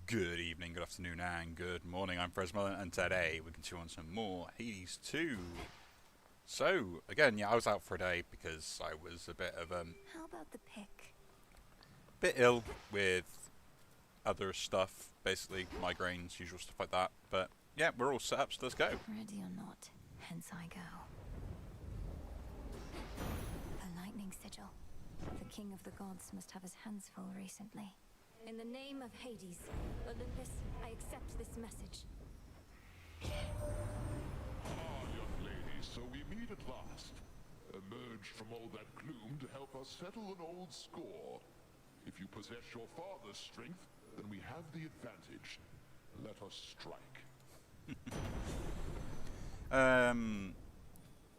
Good evening, good afternoon, and good morning. I'm Fresmelon, and today we continue on some more Hades 2. So, again, yeah, I was out for a day because I was a bit of How about the pick? bit ill with other stuff, basically migraines, usual stuff like that. But yeah, we're all set up, so let's go. Ready or not, hence I go. A lightning sigil. The king of the gods must have his hands full recently. In the name of Hades, Olympus, I accept this message. Ah, young lady, so we meet at last. Emerged from all that gloom to help us settle an old score. If you possess your father's strength, then we have the advantage. Let us strike.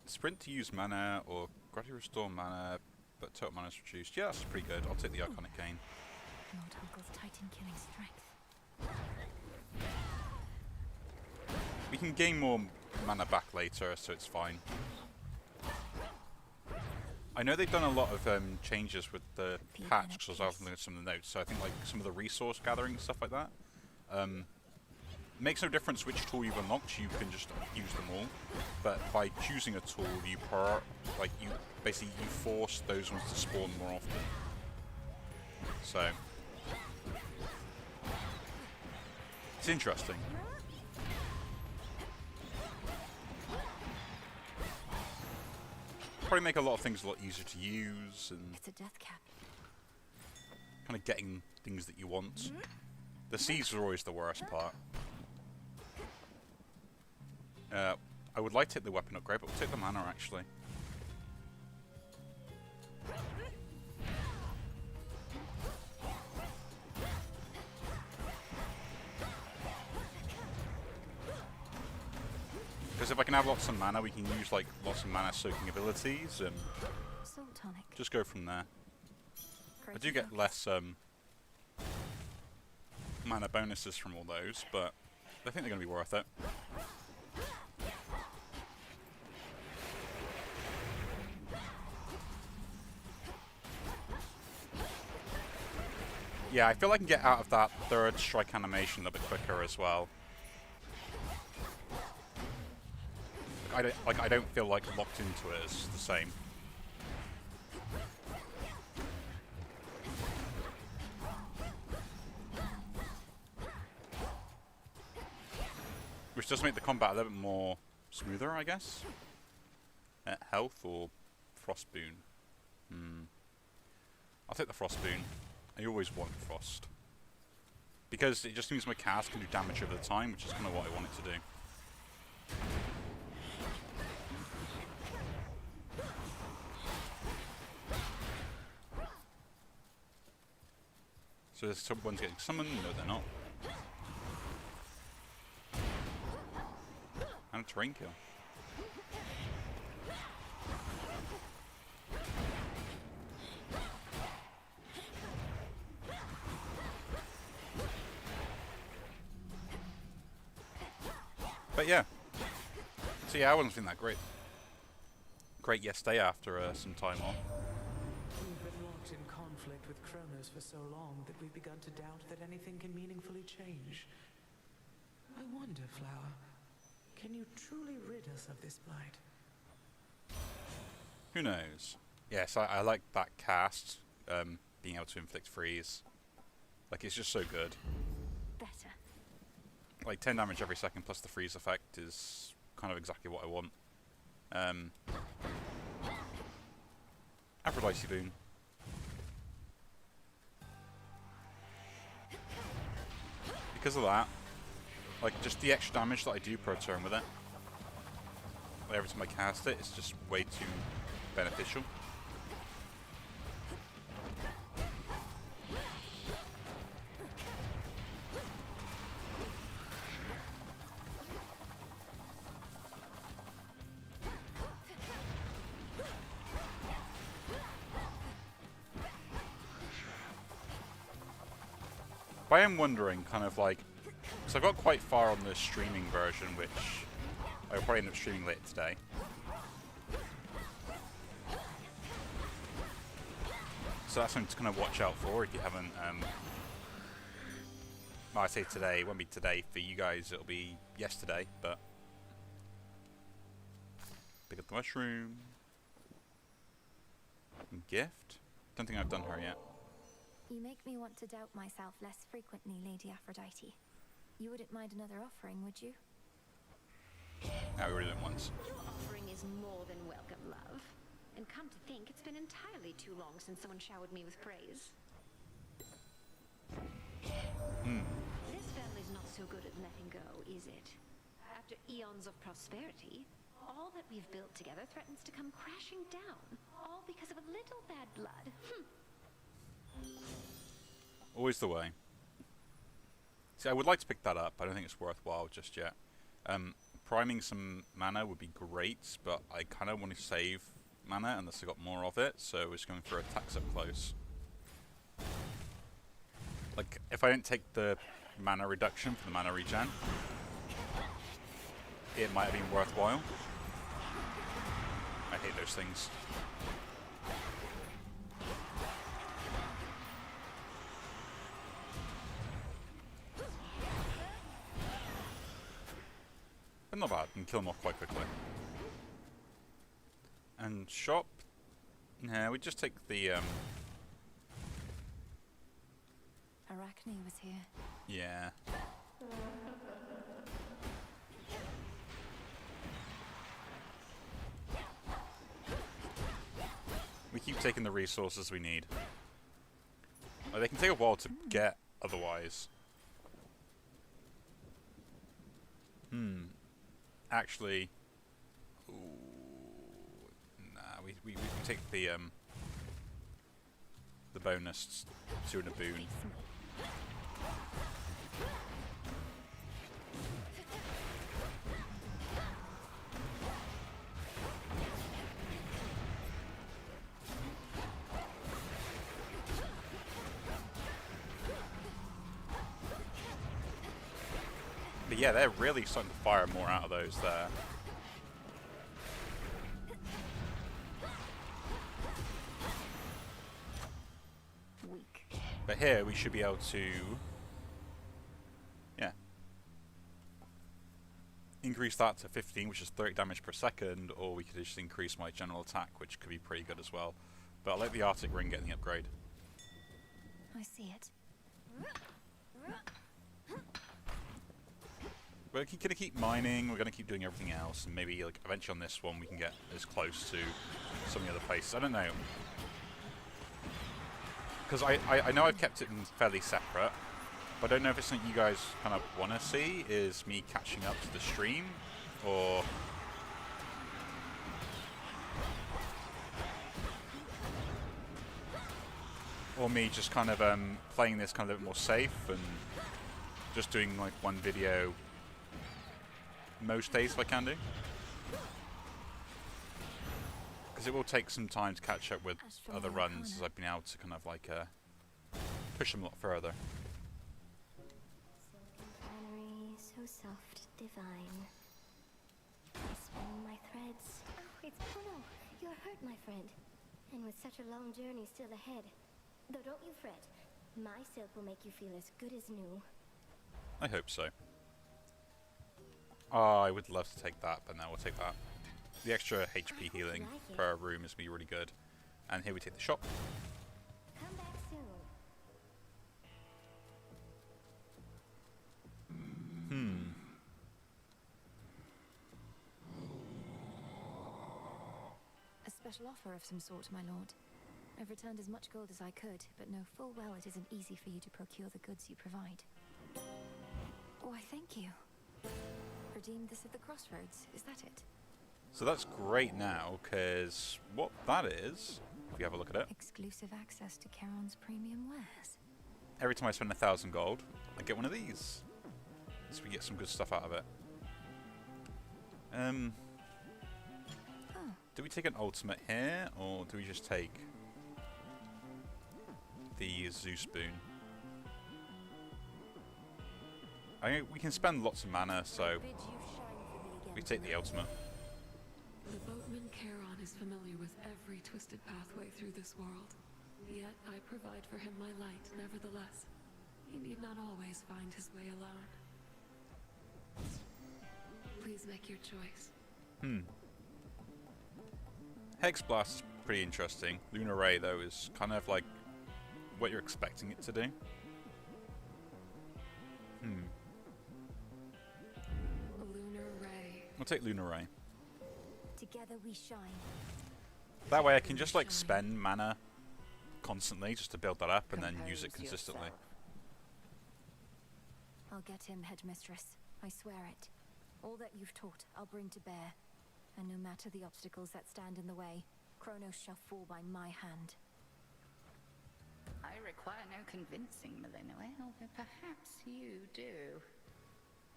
Sprint to use mana, or gradually restore mana, but total mana is reduced. Yeah, that's pretty good. I'll take the Iconic Gain. Lord Uncle's Titan killing strength. We can gain more mana back later, so it's fine. I know they've done a lot of changes with the patch, because I was looking at some of the notes, so I think like some of the resource gathering and stuff like that. Makes no difference which tool you've unlocked, you can just use them all. But by choosing a tool, you force those ones to spawn more often. So it's interesting. Probably make a lot of things a lot easier to use, and It's a death cap. kind of getting things that you want. The seeds are always the worst part. I would like to take the weapon upgrade, but we'll take the mana actually. Because if I can have lots of mana, we can use like lots of mana soaking abilities and Salt tonic. just go from there. I do get Focus. less mana bonuses from all those, but I think they're going to be worth it. Yeah, I feel I can get out of that third strike animation a little bit quicker as well. I don't feel like locked into it as the same. Which does make the combat a little bit more smoother, I guess. Health or Frost Boon? I'll take the Frost Boon. I always want Frost. Because it just means my cast can do damage over the time, which is kind of what I want it to do. So there's someone's getting summoned? No, they're not. And a terrain kill. But yeah. So yeah, I wasn't feeling that great. Great yesterday after some time off. We've been locked in conflict with Kronos for so long that we've begun to doubt that anything can meaningfully change. I wonder, Flower, can you truly rid us of this blight? Who knows? Yes, I like that cast, being able to inflict freeze. Like, it's just so good. Better. Like, 10 damage every second plus the freeze effect is kind of exactly what I want. Aphrodite Boon. Because of that, like, just the extra damage that I do per turn with it, like, every time I cast it, it's just way too beneficial. But I am wondering, kind of like, so I got quite far on the streaming version, which I'll probably end up streaming later today. So that's something to kind of watch out for if you haven't Well, I say today, it won't be today for you guys, it'll be yesterday, but pick up the mushroom. Gift? Don't think I've done her yet. You make me want to doubt myself less frequently, Lady Aphrodite. You wouldn't mind another offering, would you? No, we already did it once. Your offering is more than welcome, love. And come to think, it's been entirely too long since someone showered me with praise. This family's not so good at letting go, is it? After eons of prosperity, all that we've built together threatens to come crashing down, all because of a little bad blood. Always the way. See, I would like to pick that up. I don't think it's worthwhile just yet. Priming some mana would be great, but I kind of want to save mana unless I got more of it, so we're just going for attacks up close. Like, if I didn't take the mana reduction for the mana regen, it might have been worthwhile. I hate those things. But not bad, and kill them off quite quickly. And shop? Nah, we just take the Arachne was here. yeah. We keep taking the resources we need. Like, they can take a while to get otherwise. Actually, ooh, nah, we take the bonus to a boon. But yeah, they're really starting to fire more out of those there. Weak. But here we should be able to, yeah, increase that to 15, which is 30 damage per second, or we could just increase my general attack, which could be pretty good as well. But I like the Arctic Ring getting the upgrade. I see it. We're going to keep mining, we're going to keep doing everything else, and maybe like eventually on this one we can get as close to some of the other places. I don't know. Because I know I've kept it fairly separate, but I don't know if it's something you guys kind of want to see, is me catching up to the stream, or... or me just kind of playing this kind of a bit more safe, and just doing like one video most days if I can do. Because it will take some time to catch up with other runs, as I've been able to kind of like push them a lot further. Silken finery, so soft, divine. I spin my threads. Oh no, you're hurt, my friend. And with such a long journey still ahead. Though don't you fret. My silk will make you feel as good as new. I hope so. Oh, I would love to take that, but no, we'll take that. The extra HP healing per room is going to be really good. And here we take the shop. Come back soon. A special offer of some sort, my lord. I've returned as much gold as I could, but know full well it isn't easy for you to procure the goods you provide. Why, thank you. Redeemed this at the crossroads, is that it? So that's great now, because what that is, if you have a look at it, Exclusive access to Charon's premium wares. every time I spend 1,000 gold, I get one of these. So we get some good stuff out of it. Oh, Do we take an ultimate here, or do we just take the Zeus boon? I mean, we can spend lots of mana, so bid you shine for me again. we take the ultimate. The boatman Charon is familiar with every twisted pathway through this world. Yet I provide for him my light, nevertheless. He need not always find his way alone. Please make your choice. Hex Blast is pretty interesting. Lunar Ray, though, is kind of like what you're expecting it to do. Lunar Ray. I'll take Lunar Ray. Together we shine. That way I can just like spend mana constantly just to build that up and then use it Compose consistently. yourself. I'll get him, Headmistress. I swear it. All that you've taught, I'll bring to bear. And no matter the obstacles that stand in the way, Kronos shall fall by my hand. I require no convincing, Melinoe, although perhaps you do.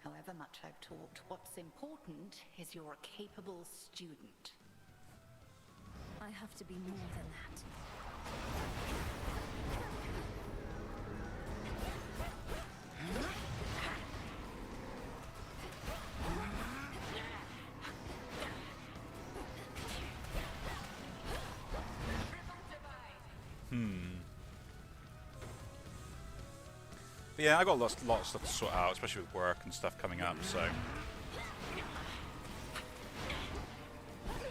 However much I've taught, what's important is you're a capable student. I have to be more than that. But yeah, I got lots of stuff to sort out, especially with work and stuff coming up, so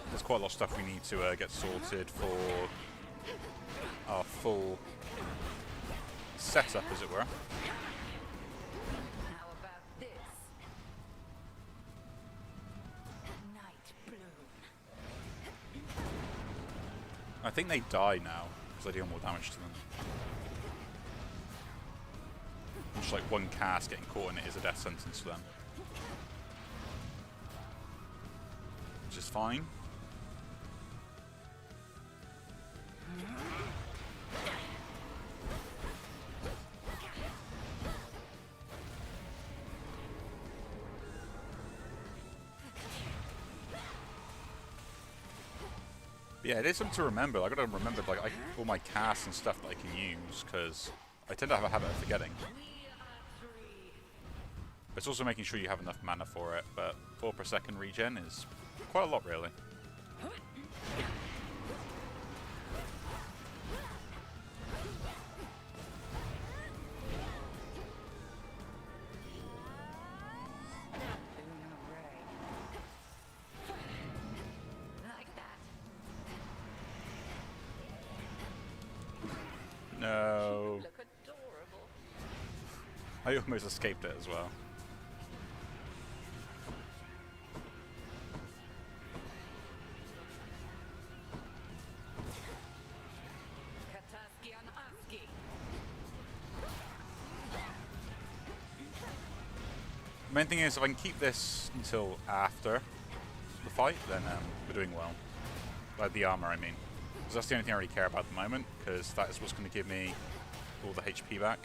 there's quite a lot of stuff we need to get sorted for our full setup, as it were. How about this? Night Bloom. I think they die now, because I deal more damage to them. Just like one cast getting caught in it is a death sentence for them. Which is fine. But yeah, it is something to remember. I gotta remember like all my casts and stuff that I can use, because I tend to have a habit of forgetting. It's also making sure you have enough mana for it, but 4 per second regen is quite a lot, really. Lunar Ray. Like that. No. Look adorable. I almost escaped it as well. Kataskian Aski. The main thing is, if I can keep this until after the fight, then we're doing well. Like the armor, I mean. Because that's the only thing I really care about at the moment, because that is what's going to give me all the HP back.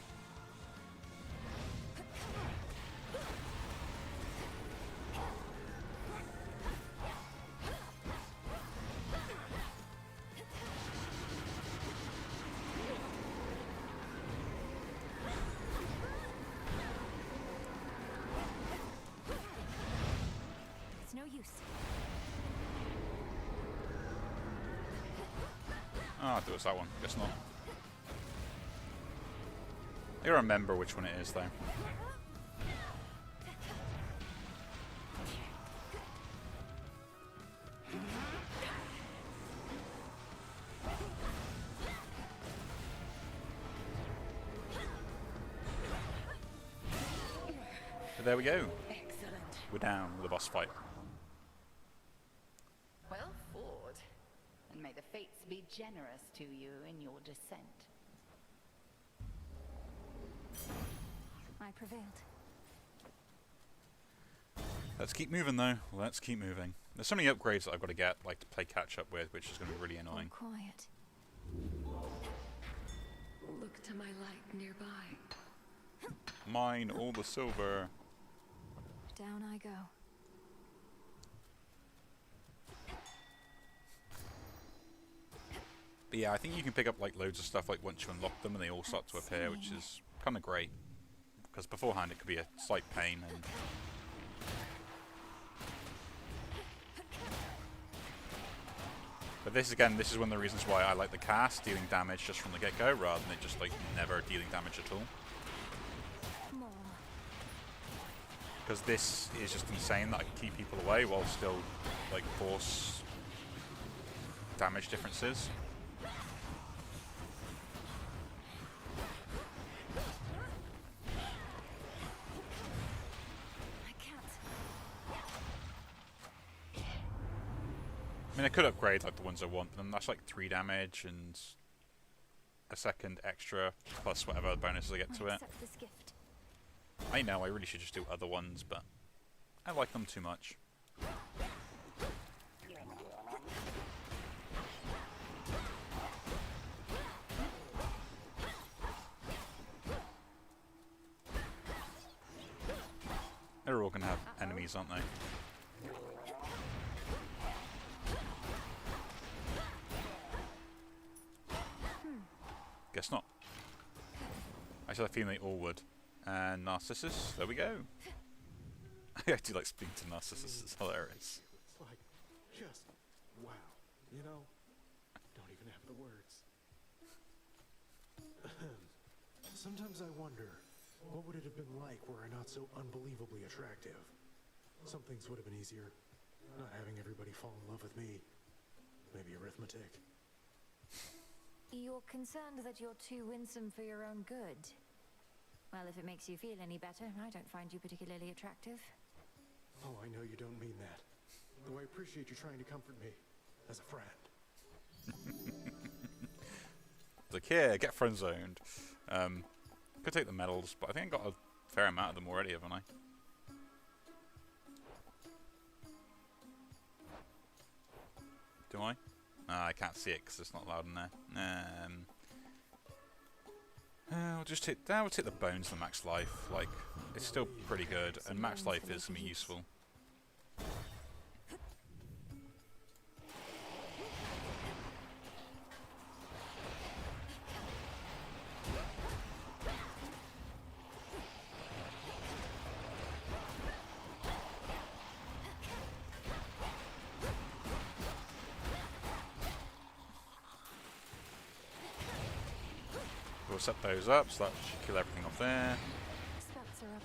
It's no use. Ah, it was that one. Guess not. I gotta remember which one it is, though. But there we go. Excellent. We're down with the boss fight. Well fought. And may the fates be generous to you in your descent. I prevailed. Let's keep moving, though. Let's keep moving. There's so many upgrades that I've got to get, like, to play catch-up with, which is going to be really All annoying. quiet. Look to my light nearby. Mine all the silver. Down I go. But yeah, I think you can pick up like loads of stuff like once you unlock them and they all start to appear, which is kind of great. Because beforehand it could be a slight pain. And but this again, this is one of the reasons why I like the cast, dealing damage just from the get-go, rather than it just like never dealing damage at all. Because this is just insane that I can keep people away while still, like, force damage differences. I mean, I could upgrade like the ones I want, but then that's like 3 damage and a second extra plus whatever bonuses I get to it. I know I really should just do other ones, but I like them too much. They're all gonna have enemies, aren't they? Guess not. I said I feel they all would. And Narcissus, there we go. I do like speaking to Narcissus, it's hilarious. It's like, just, wow. You know, don't even have the words. Sometimes I wonder, what would it have been like were I not so unbelievably attractive? Some things would have been easier. Not having everybody fall in love with me. Maybe arithmetic. You're concerned that you're too winsome for your own good? Well, if it makes you feel any better, I don't find you particularly attractive. Oh, I know you don't mean that. Though I appreciate you trying to comfort me as a friend. It's like, here, get friend zoned. Could take the medals, but I think I got a fair amount of them already, haven't I? Do I? I can't see it because it's not loud in there. We'll just take. We'll take the bones and max life. Like, it's still pretty good, and max life is gonna be useful. We'll set those up, so that should kill everything off there. Spats are up.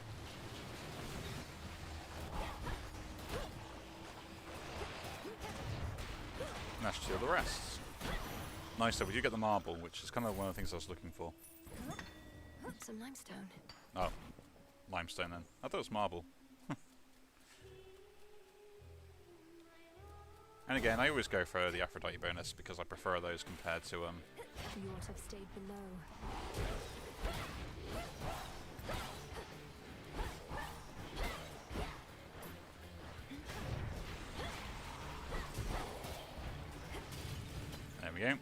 And that should kill the rest. Nice though, we do get the marble, which is kind of one of the things I was looking for. Some limestone. Oh, limestone then. I thought it was marble. And again, I always go for the Aphrodite bonus because I prefer those compared to You ought to have stayed below. There we go.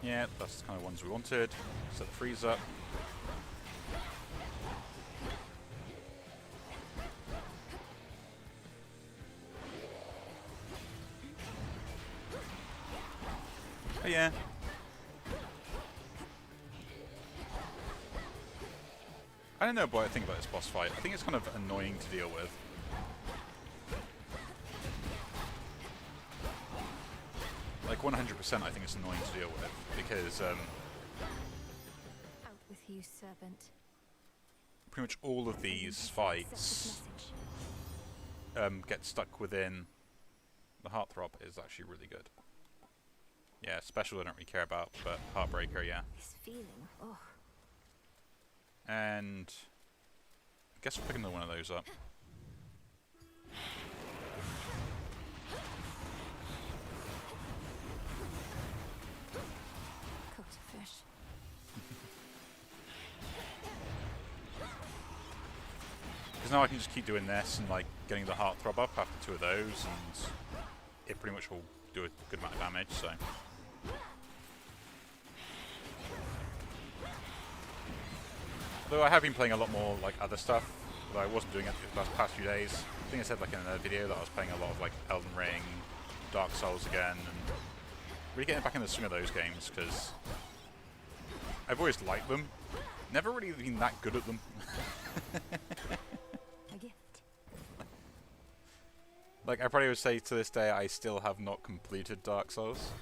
Yeah, that's the kind of ones we wanted. Set the freeze up. Oh yeah. I don't know what I think about this boss fight. I think it's kind of annoying to deal with. Like 100% I think it's annoying to deal with because Out with you, serpent. pretty much all of these fights get stuck within the Heartthrob is actually really good. Yeah, special I don't really care about, but Heartbreaker, yeah. This feeling, oh. And I guess we'll pick another one of those up. Cooked fish. Because now I can just keep doing this and like getting the Heartthrob up after 2 of those, and it pretty much will do a good amount of damage, so. Though I have been playing a lot more like other stuff that I wasn't doing it the past few days. I think I said like in another video that I was playing a lot of like Elden Ring, Dark Souls again, and really getting back in the swing of those games because I've always liked them. Never really been that good at them. A gift. Like, I probably would say to this day, I still have not completed Dark Souls.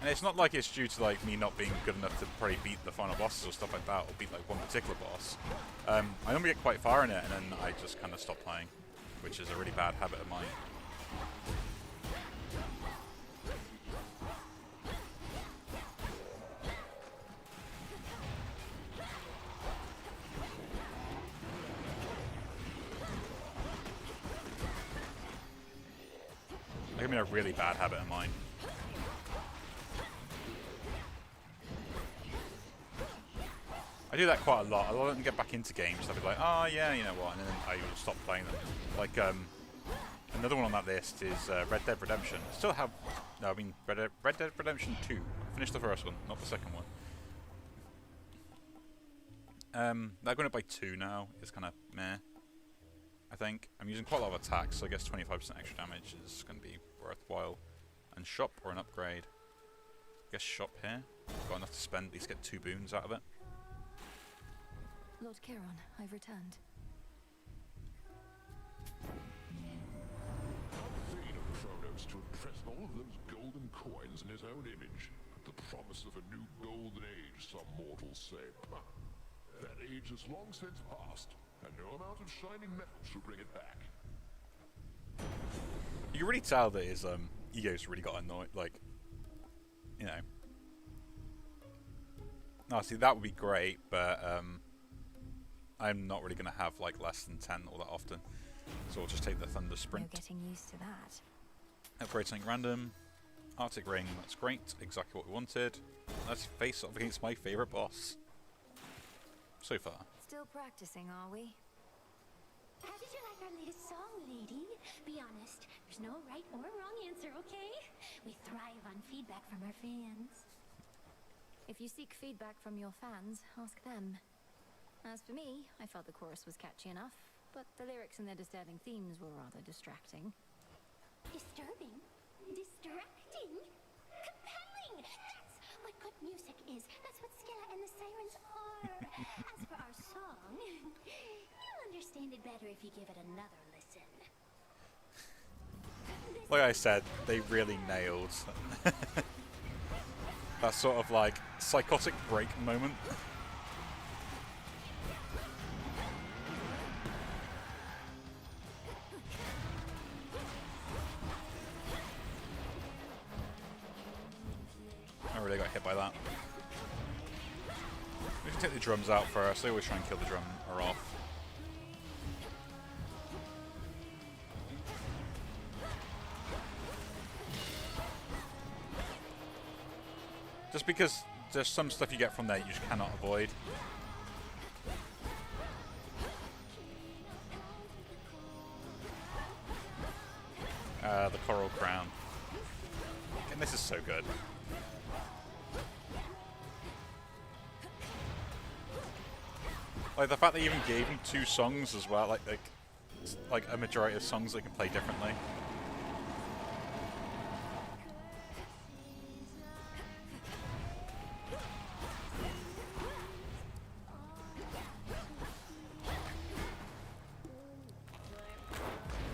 And it's not like it's due to like me not being good enough to probably beat the final bosses or stuff like that, or beat like one particular boss. I normally get quite far in it, and then I just kind of stop playing, which is a really bad habit of mine. I mean, a really bad habit of mine. I do that quite a lot. I'll let them get back into games. I'll be like, oh yeah, you know what, and then I will stop playing them. Like, another one on that list is Red Dead Redemption. Still have, no, I mean Red Dead Redemption 2. Finished the first one, not the second one. They're going up by 2 now. It's kind of meh. I think I'm using quite a lot of attacks, so I guess 25% extra damage is going to be worthwhile. And shop or an upgrade. I guess shop here. Got enough to spend. At least get 2 boons out of it. Lord Chiron, I've returned. Vain of Kronos to impress all of those golden coins in his own image. The promise of a new golden age, some mortals say. That age is long since past, and no amount of shining metal shall bring it back. You can really tell that his ego's really got annoyed, like, you know. No, see, that would be great, but I'm not really going to have like less than 10 all that often, so I'll just take the Thunder Sprint. You're getting used to that. Upgrade something random. Arctic Ring, that's great, exactly what we wanted. Let's face off against my favourite boss. So far. Still practicing, are we? How did you like our latest song, lady? Be honest, there's no right or wrong answer, okay? We thrive on feedback from our fans. If you seek feedback from your fans, ask them. As for me, I felt the chorus was catchy enough, but the lyrics and their disturbing themes were rather distracting. Disturbing? Distracting? Compelling! That's what good music is. That's what Skilla and the Sirens are. As for our song, you'll understand it better if you give it another listen. Like I said, they really nailed that sort of like psychotic break moment. I really got hit by that. We can take the drums out first. They always try and kill the drummer off. Just because there's some stuff you get from there you just cannot avoid. The Coral Crown. And this is so good. Like the fact they even gave him 2 songs as well, like a majority of songs they can play differently.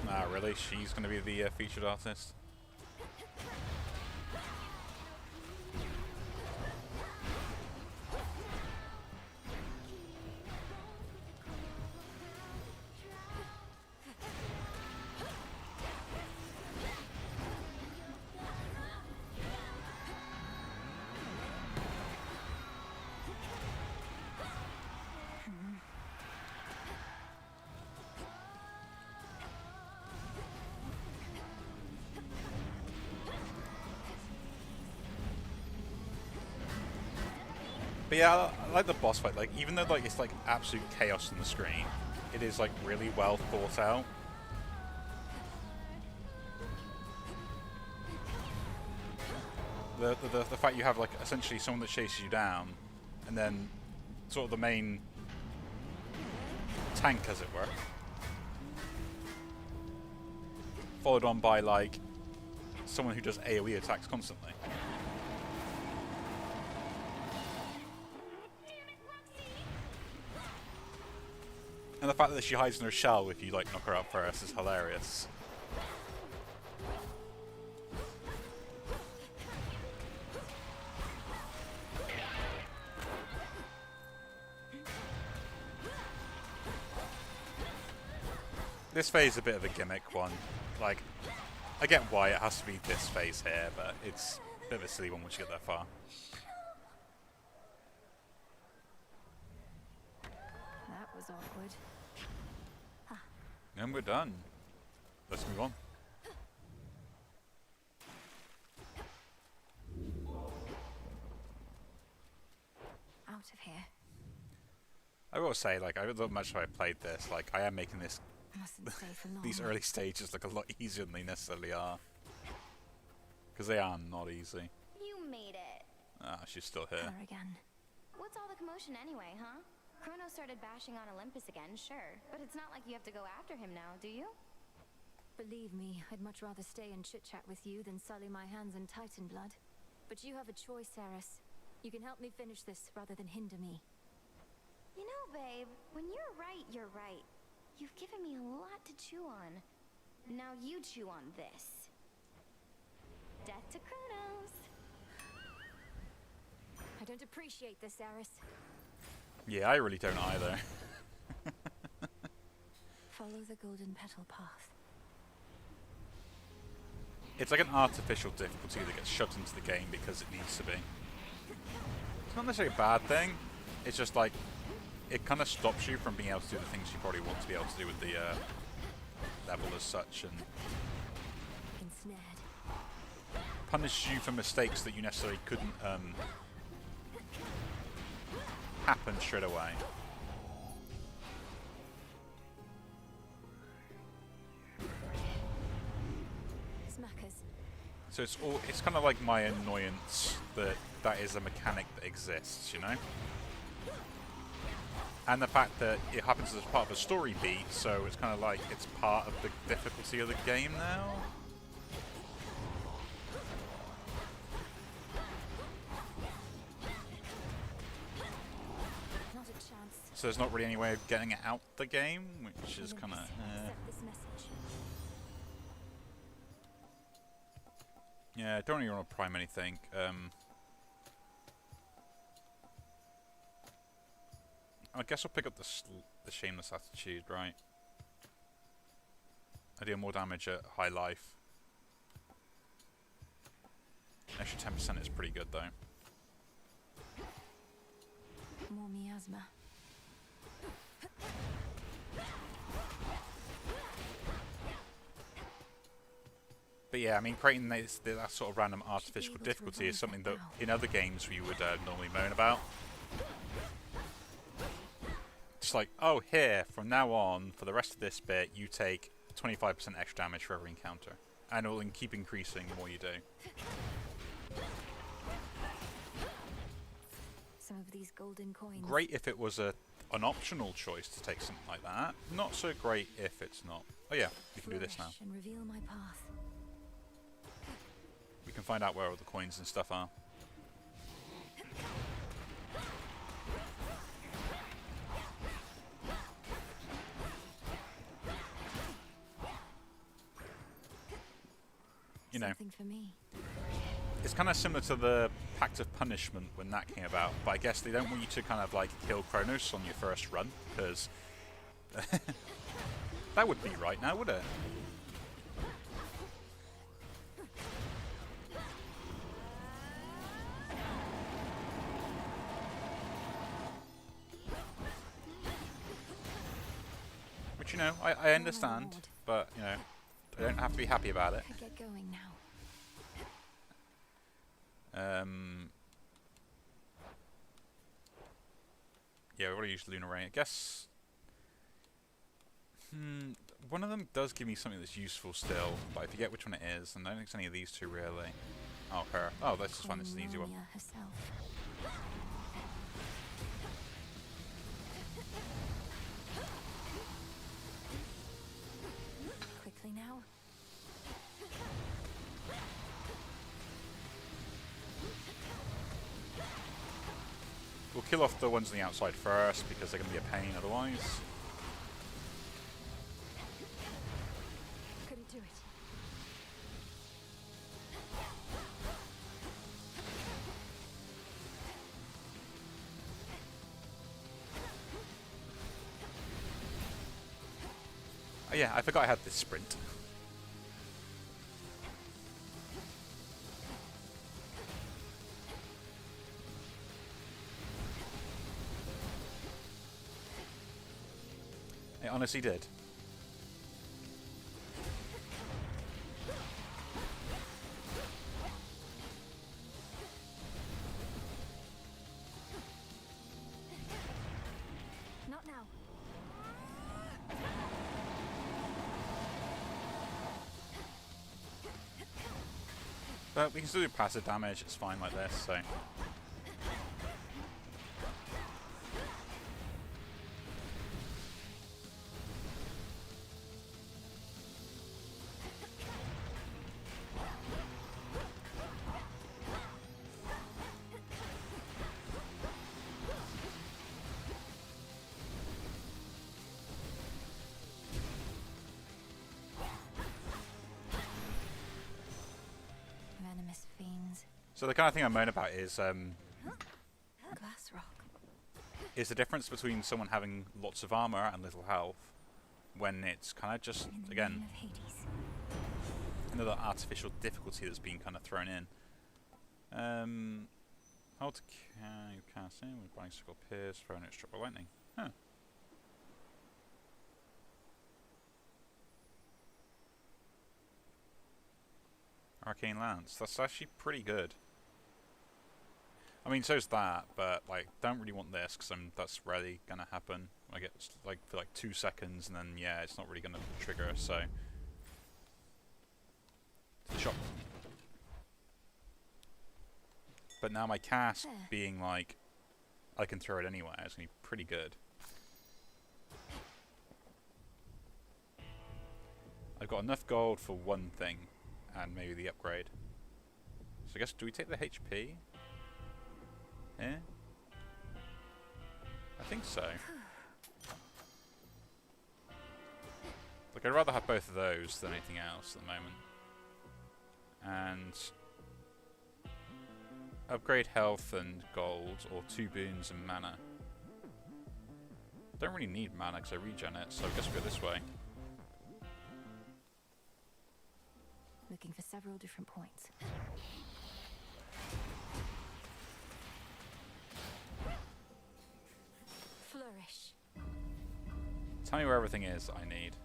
Nah, really? She's going to be the featured artist? But yeah, I like the boss fight. Like, even though like it's like absolute chaos on the screen, it is like really well thought out. The fact you have like essentially someone that chases you down, and then sort of the main tank, as it were, followed on by like someone who does AoE attacks constantly. And the fact that she hides in her shell if you like knock her out first is hilarious. This phase is a bit of a gimmick one. Like, I get why it has to be this phase here, but it's a bit of a silly one once you get that far. That was awkward. And we're done. Let's move on. Out of here. I will say, like, I don't much how I played this. Like, I am making this Mustn't stay for long. these early stages look a lot easier than they necessarily are. Because they are not easy. You made it. Ah, she's still here. Her again. What's all the commotion anyway, huh? Chrono started bashing on Olympus again, sure. But it's not like you have to go after him now, do you? Believe me, I'd much rather stay and chit-chat with you than sully my hands in Titan blood. But you have a choice, Eris. You can help me finish this rather than hinder me. You know, babe, when you're right, you're right. You've given me a lot to chew on. Now you chew on this. Death to Chronos. I don't appreciate this, Eris. Yeah, I really don't either. Follow the golden petal path. It's like an artificial difficulty that gets shoved into the game because it needs to be. It's not necessarily a bad thing. It's just like, it kind of stops you from being able to do the things you probably want to be able to do with the level as such, and Ensnared. punish you for mistakes that you necessarily couldn't happen straight away. Smackers. So it's kind of like my annoyance that is a mechanic that exists, you know? And the fact that it happens as part of a story beat, so it's kind of like it's part of the difficulty of the game now. Not a chance. So there's not really any way of getting it out the game, which is kind of... Accept this message. Yeah, don't really want to prime anything. I guess I'll pick up the Shameless Attitude, right? I deal more damage at high life. Extra 10% is pretty good, though. More miasma. But yeah, I mean, creating that sort of random artificial difficulty is something that in other games we would normally moan about. Just like, oh, here, from now on, for the rest of this bit, you take 25% extra damage for every encounter. And it will keep increasing the more you do. Some of these golden coins. Great if it was an optional choice to take something like that. Not so great if it's not. Oh yeah, we can do this now. And reveal my path. We can find out where all the coins and stuff are. You know, Something for me. it's kind of similar to the Pact of Punishment when that came about, but I guess they don't want you to kind of like kill Kronos on your first run, because that would be right now, would it? Which, you know, I understand, but, you know, I don't have to be happy about it. I get going now. Yeah, we've already used Lunar Ray. I guess... one of them does give me something that's useful still, but I forget which one it is, and I don't think it's any of these two, really. Oh, her. Oh, let's just find this an easy one. Colonia herself. Quickly now. We'll kill off the ones on the outside first, because they're going to be a pain otherwise. Oh yeah, I forgot I had this sprint. I honestly did. Not now. But we can still do passive damage, it's fine like this, so... Venomous fiends. So the kind of thing I moan about is Glass rock. is the difference between someone having lots of armor and little health when it's kind of just, In the again, name of Hades. another artificial difficulty that's been kind of thrown in. How to cast in with bicycle pierce, thrown it struck by lightning. Huh. Arcane Lance. That's actually pretty good. I mean, so's that, but like, don't really want this because that's rarely gonna happen. I get like for like 2 seconds, and then yeah, it's not really gonna trigger. So, to the shop. But now my cast being like, I can throw it anywhere. It's gonna be pretty good. I've got enough gold for one thing, and maybe the upgrade. So I guess, do we take the HP? Yeah? I think so. Like, I'd rather have both of those than anything else at the moment. And upgrade health and gold, or 2 boons and mana. Don't really need mana because I regen it, so I guess we'll go this way. Looking for several different points. Flourish. Tell me where everything is that I need.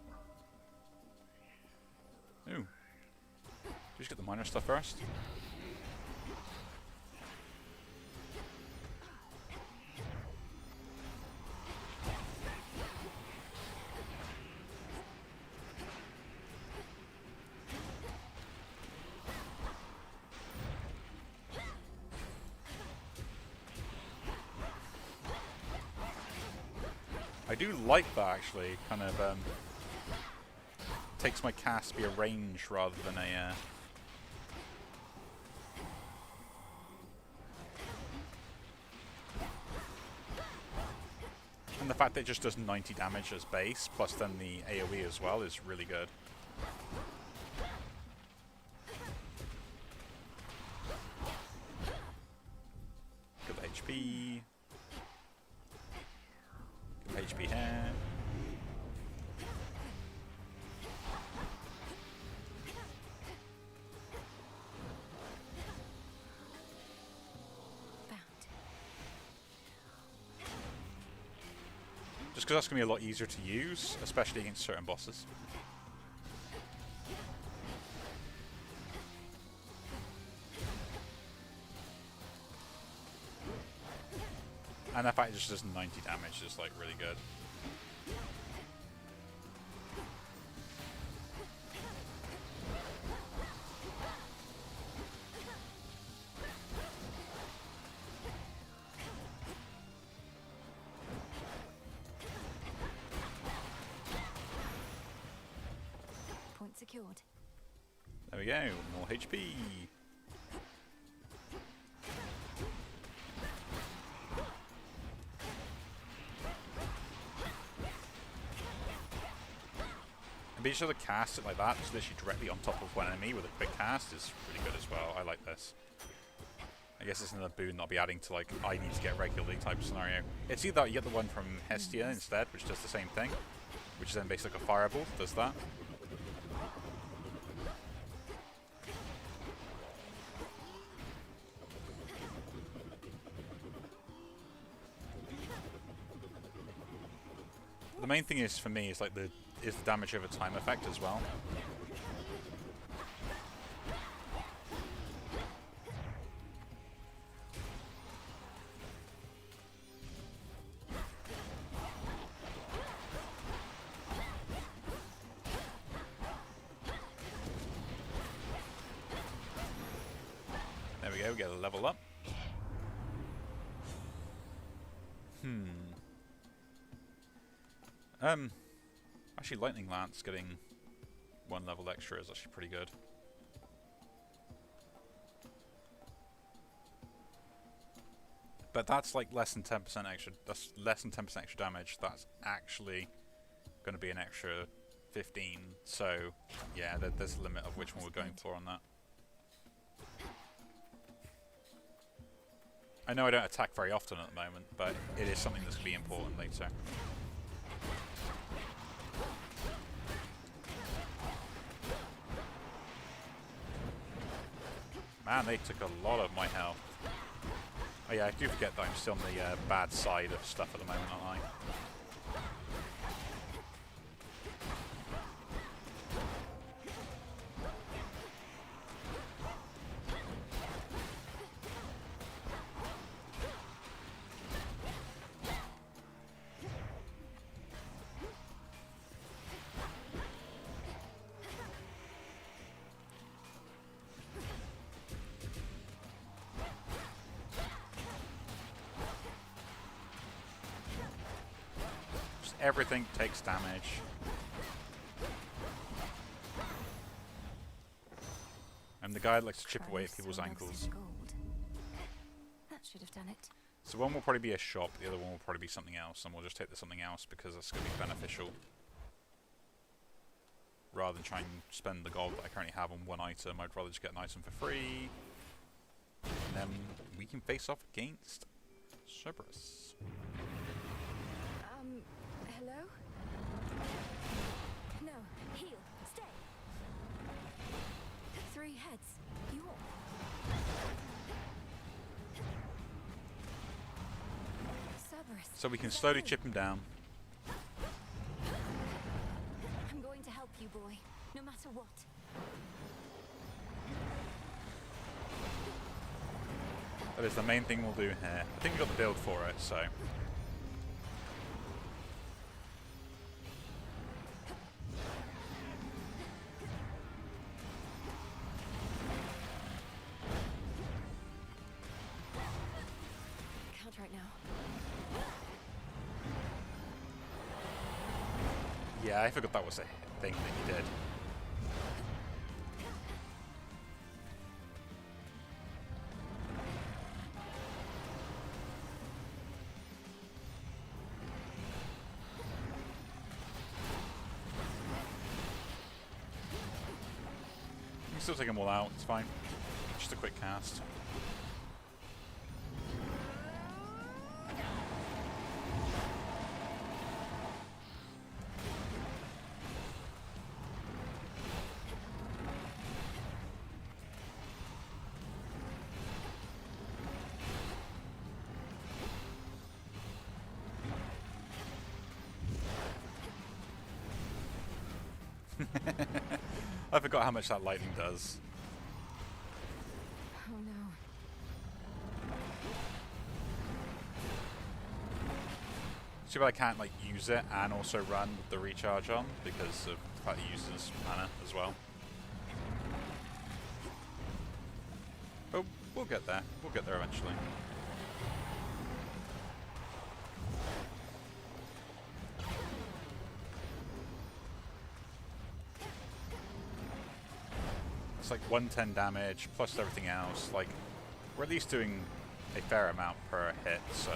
Ooh. Just get the minor stuff first. I do like that actually, kind of takes my cast to be a range rather than a and the fact that it just does 90 damage as base, plus then the AoE as well, is really good. Good HP. Good HP here. Just because that's going to be a lot easier to use, especially against certain bosses. And the fact it just does 90 damage is like really good. Point secured. There we go, more HP. And being able to cast it like that, just literally directly on top of one enemy with a quick cast is really good as well. I like this. I guess it's another boon that I'll be adding to like, I need to get regularly type scenario. It's either you get the one from Hestia instead, which does the same thing, which is then basically like a fireball. Does that. The main thing is for me is like the damage over time effect as well. There we go, we get a level up. Actually Lightning Lance getting 1 level extra is actually pretty good. But that's like less than 10% extra. That's less than 10% extra damage. That's actually going to be an extra 15. So yeah, there's a limit of which one we're going for on that. I know I don't attack very often at the moment, but it is something that's going to be important later. Man, they took a lot of my health. Oh yeah, I do forget that I'm still on the bad side of stuff at the moment, aren't I? Everything takes damage. And the guy likes to chip away at people's ankles. That should have done it. So one will probably be a shop, the other one will probably be something else, and we'll just take the something else because that's going to be beneficial. Rather than try and spend the gold that I currently have on one item, I'd rather just get an item for free. And then we can face off against Cerberus. Hello? No, heal. Stay. 3 heads. You all. Cerberus. So we can slowly chip him down. I'm going to help you, boy. No matter what. That is the main thing we'll do here. I think we've got the build for it, so... Right now. Yeah, I forgot that was a thing that he did. You can still take them all out, it's fine. Just a quick cast. I forgot how much that lightning does. Oh no. See, but I can't like use it and also run with the recharge on because of the fact it uses mana as well. But we'll get there. We'll get there eventually. It's like 110 damage plus everything else. Like, we're at least doing a fair amount per hit, so.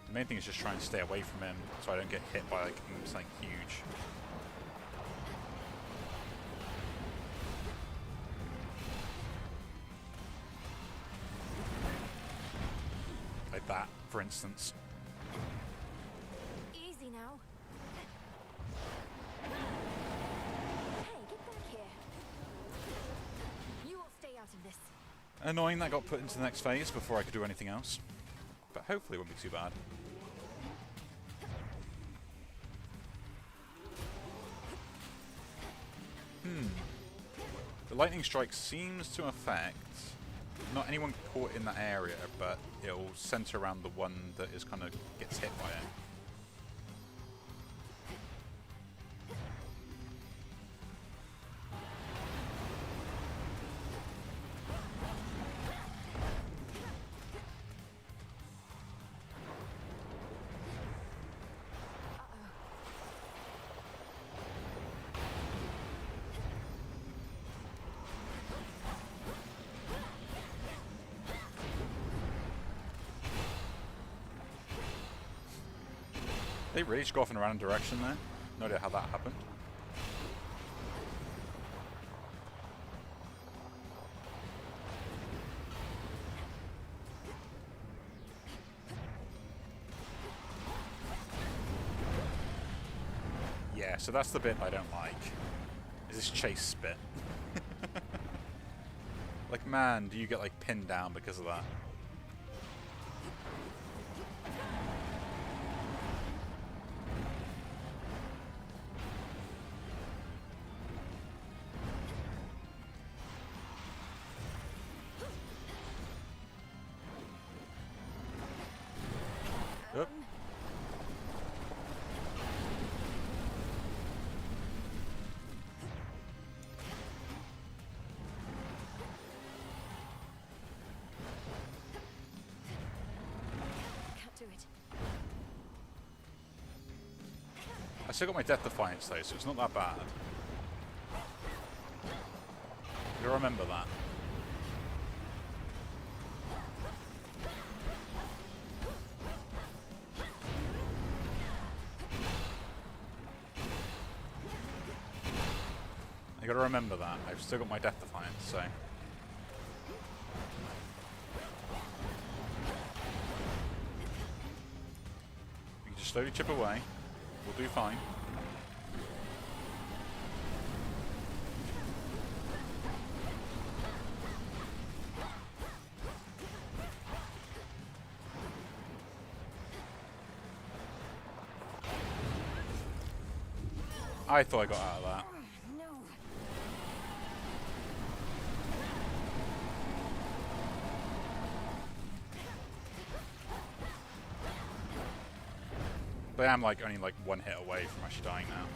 The main thing is just trying to stay away from him so I don't get hit by like something huge. I with that, for instance. Easy now. Hey, get back here. You will stay out of this. Annoying that got put into the next phase before I could do anything else. But hopefully it won't be too bad. The lightning strike seems to affect not anyone caught in that area, but it'll center around the one that is kind of gets hit by it. They really just go off in a random direction there. No idea how that happened. Yeah, so that's the bit I don't like. Is this chase bit. Like, man, do you get like pinned down because of that? Oop. Can't do it. I still got my Death Defiance though, so it's not that bad. You remember that. I gotta remember that. I've still got my Death Defiance, so. We can just slowly chip away. We'll do fine. I thought I got out of that. No. But I'm like only like one hit away from actually dying now.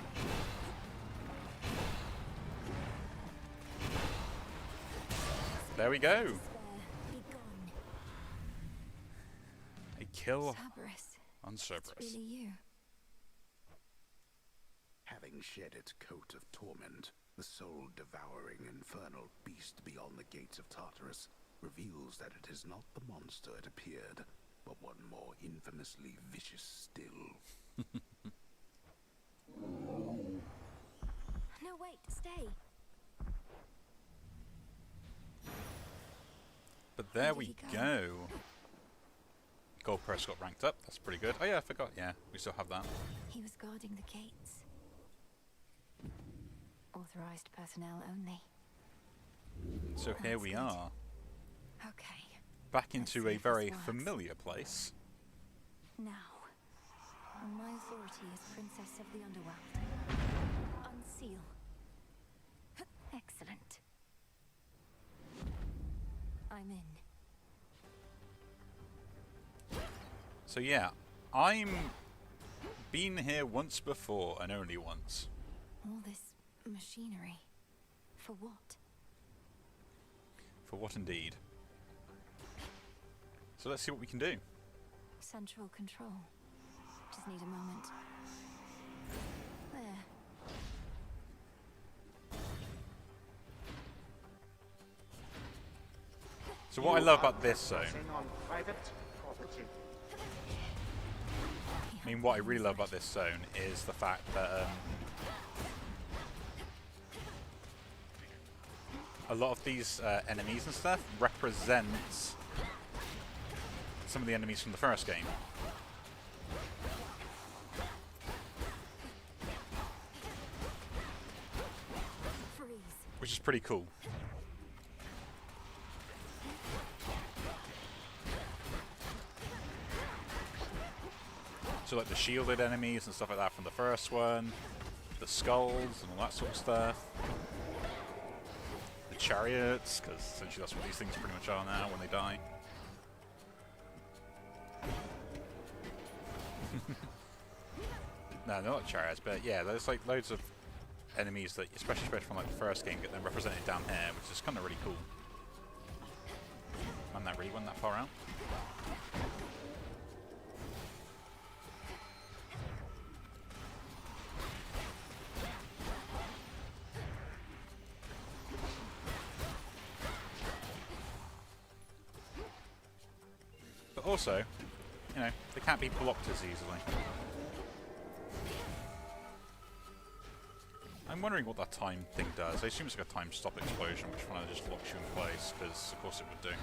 There we go. Be gone. A kill Cerberus. on It's Cerberus. really you. Having shed its coat of torment, the soul-devouring infernal beast beyond the gates of Tartarus reveals that it is not the monster it appeared, but one more infamously vicious still. No, wait, stay. But there Where we did he go. Gold press got ranked up. That's pretty good. Oh yeah, I forgot. Yeah, we still have that. He was guarding the gates. Authorized personnel only. So here That's we good. are, Okay. back Let's into see a if very this works. familiar place. Now, on my authority as Princess of the Underworld, unseal. Excellent. I'm in. So yeah, I'm been here once before and only once. All this machinery. For what? For what indeed? So let's see what we can do. Central control. Just need a moment. There. So what I love about this zone, I mean what I really love about this zone is the fact that a lot of these enemies and stuff represent some of the enemies from the first game. Which is pretty cool. So like the shielded enemies and stuff like that from the first one, the skulls and all that sort of stuff. The chariots, because essentially that's what these things pretty much are now when they die. No, they're not chariots, but yeah, there's like loads of enemies that, especially from like the first game, get them represented down here, which is kind of really cool. Man, that really went that far out. But also, you know, they can't be blocked as easily. I'm wondering what that time thing does. I assume it's like a time stop explosion, which kind of just locks you in place, because of course it would do.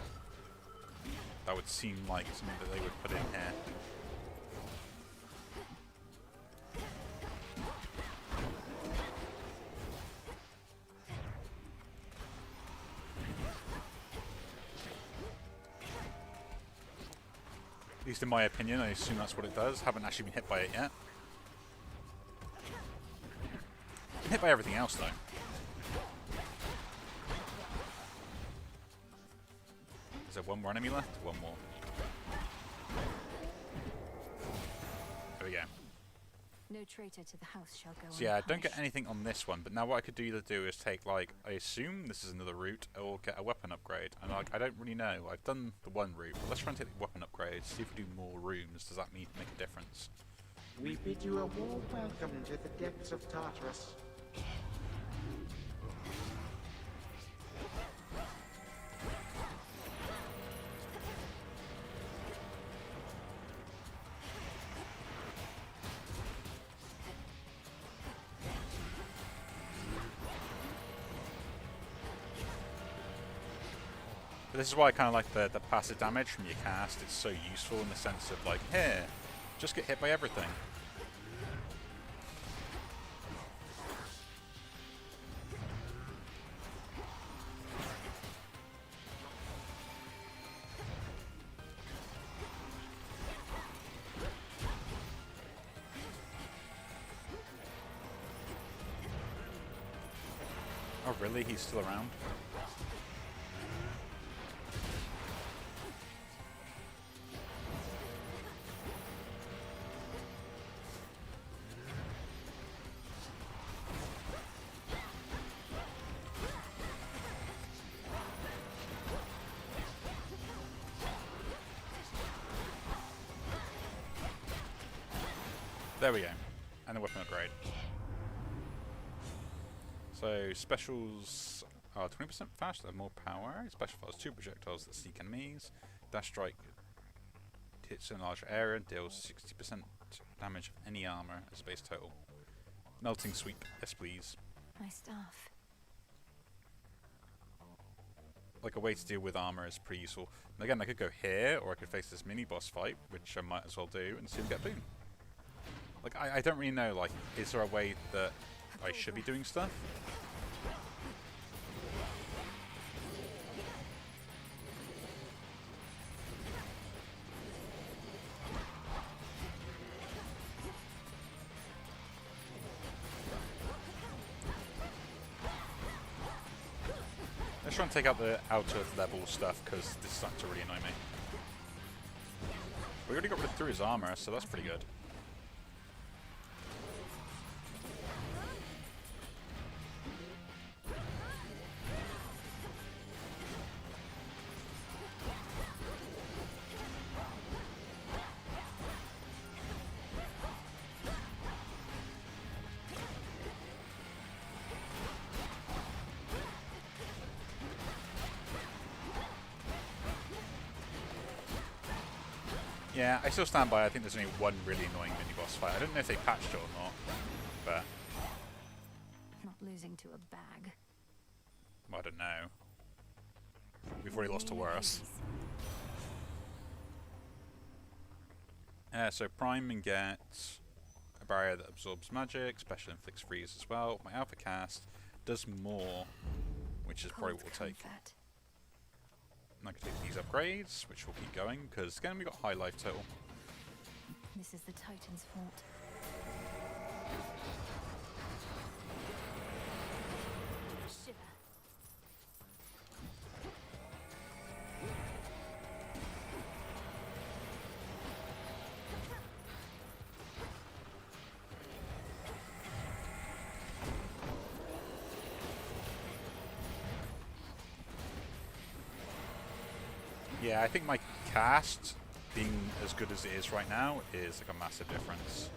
That would seem like something that they would put in here. At least in my opinion, I assume that's what it does. Haven't actually been hit by it yet. Been hit by everything else though. Is there one more enemy left? One more. There we go. No traitor to the house shall go So yeah, I don't unpunished. get anything on this one, but now what I could either do is take, like, I assume this is another route, or get a weapon upgrade. And like, I don't really know. I've done the one route, but let's try and take the weapon upgrade, see if we do more rooms. Does that make a difference? We bid you a warm welcome to the depths of Tartarus. But this is why I kind of like the passive damage from your cast. It's so useful in the sense of like, here, just get hit by everything. Oh really? He's still around? There we go. And a weapon upgrade. So, specials are 20% faster, more power. Special fires 2 projectiles that seek enemies. Dash strike hits in a large area, deals 60% damage of any armor as base total. Melting sweep, yes please. My staff. Like a way to deal with armor is pretty useful. And again, I could go here, or I could face this mini boss fight, which I might as well do, and soon get boom. Like, I don't really know, like, is there a way that I should be doing stuff? Let's try and take out the outer level stuff, because this is starting to really annoy me. We already got rid through his armor, so that's pretty good. Yeah, I still stand by. I think there's only one really annoying mini-boss fight. I don't know if they patched it or not, but Not losing to a bag. I don't know. We've already lost to worse. So prime and get a barrier that absorbs magic, special inflicts freeze as well. My alpha cast does more, which is probably what we'll take. And I can take these upgrades, which will keep going, because again we've got high life total. This is the Titan's fault. Shiver. Yeah, I think my cast, being as good as it is right now, is like a massive difference.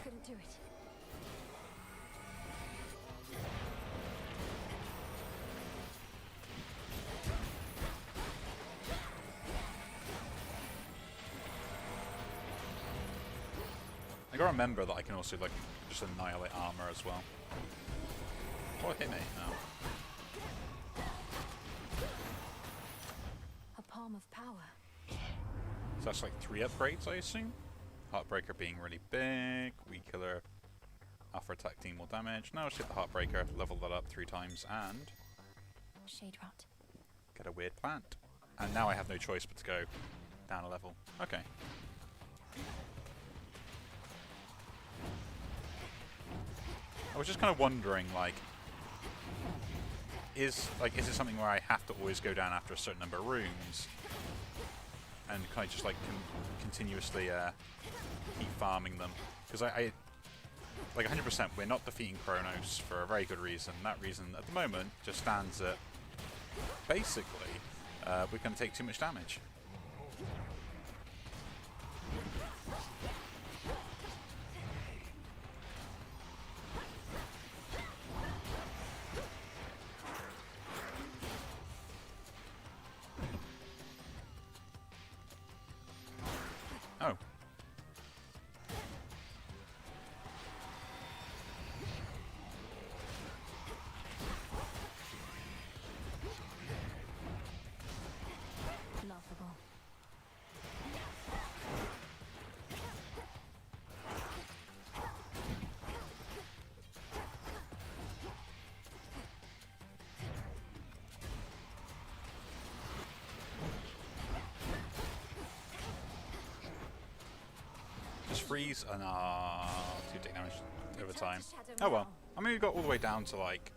Couldn't do it. I gotta remember that I can also like just annihilate armor as well. Oh, hit me. No. A palm of power. So that's like 3 upgrades, I assume. Heartbreaker being really big. Weed Killer. Alpha attack deal more damage. Now let's hit the Heartbreaker, level that up 3 times, and Shade rot. get a weird plant. And now I have no choice but to go down a level. Okay. I was just kind of wondering, like, is it something where I have to always go down after a certain number of rooms, and kind of just like continuously keep farming them? Because I like 100%, we're not defeating Kronos for a very good reason. That reason, at the moment, just stands at basically we're going to take too much damage. Oh. Laughable. Just freeze and 2 take damage over time. Oh well. I mean, we got all the way down to like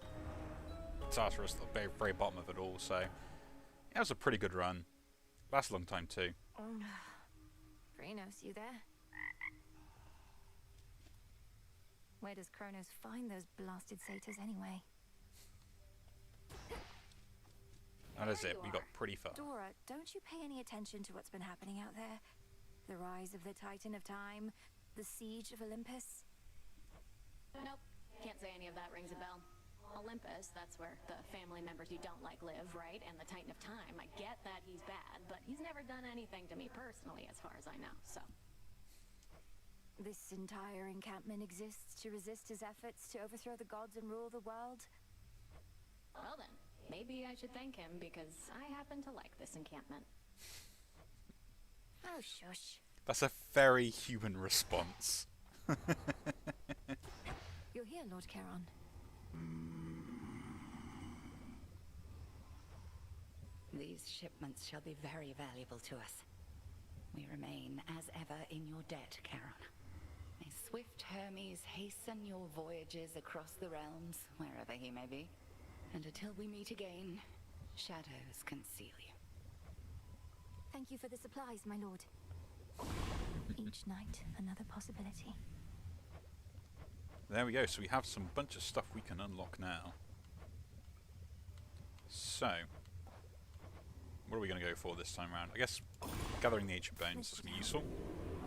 Tartarus, the very, very bottom of it all, so it was a pretty good run. Lasted a long time too. Kronos, you there? Where does Kronos find those blasted satyrs anyway? That is it. We got pretty far. Dora, don't you pay any attention to what's been happening out there? The rise of the Titan of Time, the siege of Olympus? Nope. Can't say any of that rings a bell. Olympus, that's where the family members you don't like live, right? And the Titan of Time, I get that he's bad, but he's never done anything to me personally as far as I know, so. This entire encampment exists to resist his efforts to overthrow the gods and rule the world? Well then, maybe I should thank him because I happen to like this encampment. Oh, shush. That's a very human response. You're here, Lord Charon. These shipments shall be very valuable to us. We remain, as ever, in your debt, Charon. May swift Hermes hasten your voyages across the realms, wherever he may be. And until we meet again, shadows conceal you. Thank you for the supplies, my lord. Each night, another possibility. There we go. So we have some bunch of stuff we can unlock now. So, what are we going to go for this time around? I guess gathering the ancient bones is going to be useful.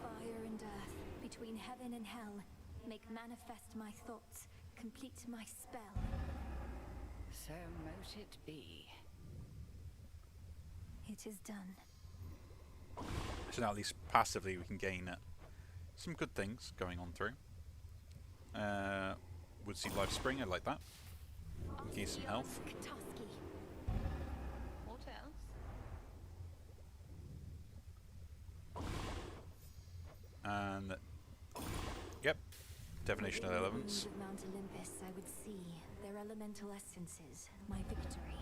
Fire and earth, between heaven and hell, make manifest my thoughts, complete my spell. So mote it be. It is done. So now at least passively we can gain some good things going on through. Woodseed Life Spring, I like that. Gain some health. What else? Divination of the Elements. Of Mount Olympus, I would see their elemental essences, my victory.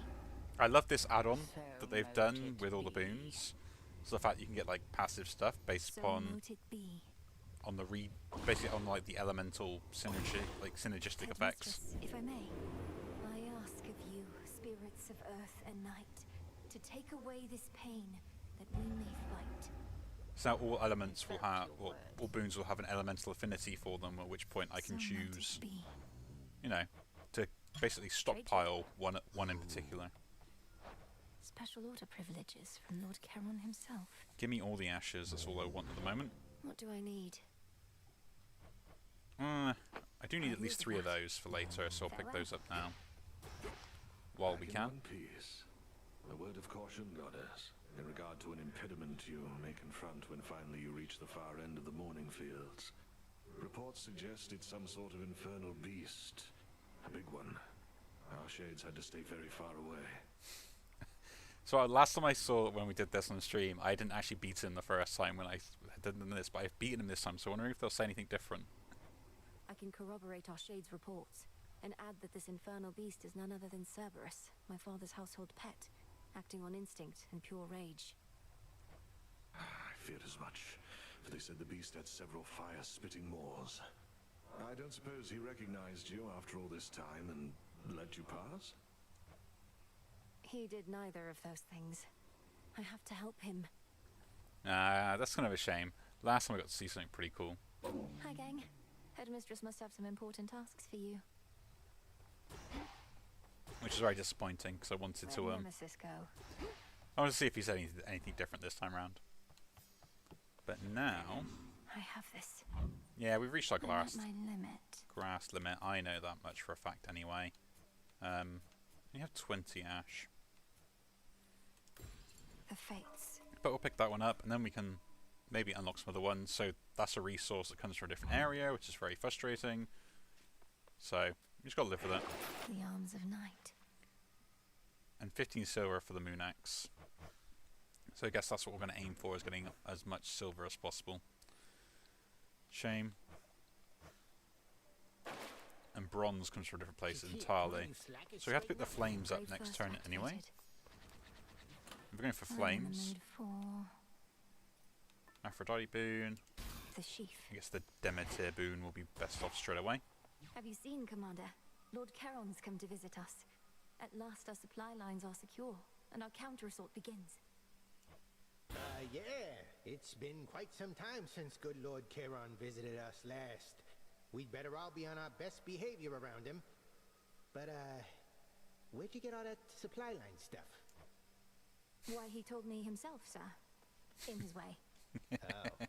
I love this add-on that they've done with all the boons. So the fact you can get like passive stuff based upon on the basically on like the elemental synergistic effects. Mistress, if I may, I ask of you, spirits of earth and night, to take away this pain that we may fight. So now all elements will have, or all boons will have an elemental affinity for them, at which point I can choose, you know, to basically stockpile one in particular. Special order privileges from Lord Charon himself. Give me all the ashes, that's all I want at the moment. What do I need? I do need at least 3 of those for later, so I'll pick those up now. While we can. One piece. A word of caution, Goddess, in regard to an impediment you may confront when finally you reach the far end of the Morning Fields. Reports suggest it's some sort of infernal beast. A big one. Our shades had to stay very far away. So last time I saw when we did this on stream, I didn't actually beat him the first time when I did this, but I've beaten him this time, so I wonder if they'll say anything different. I can corroborate our Shade's reports, and add that this infernal beast is none other than Cerberus, my father's household pet, acting on instinct and pure rage. I feared as much, for they said the beast had several fire-spitting maws. I don't suppose he recognized you after all this time and let you pass? He did neither of those things. I have to help him. That's kind of a shame. Last time I got to see something pretty cool. Hi, gang. Headmistress must have some important tasks for you. Which is very disappointing, because I wanted to Nemesis go? I want to see if he said anything different this time around. But now, I have this. yeah, we've reached our I'm at my limit. grass limit. I know that much for a fact anyway. You have 20 ash. The fates. But we'll pick that one up, and then we can maybe unlock some other ones. So that's a resource that comes from a different area, which is very frustrating. So you just gotta live with it. The arms of night. And 15 silver for the moon axe. So I guess that's what we're going to aim for, is getting as much silver as possible. Shame. And bronze comes from a different place entirely. So we have to pick the flames up next turn anyway. We're going for flames. Aphrodite boon. The sheaf. I guess the Demeter boon will be best off straight away. Have you seen, Commander? Lord Charon's come to visit us. At last our supply lines are secure, and our counter-assault begins. Yeah. It's been quite some time since good Lord Charon visited us last. We'd better all be on our best behavior around him. But, where'd you get all that supply line stuff? Why, he told me himself, sir. In his way. Oh.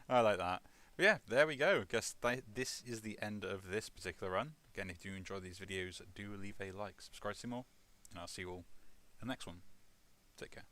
I like that. But yeah, there we go. Guess this is the end of this particular run. Again, if you enjoy these videos, do leave a like, subscribe to see more, and I'll see you all in the next one. Take care.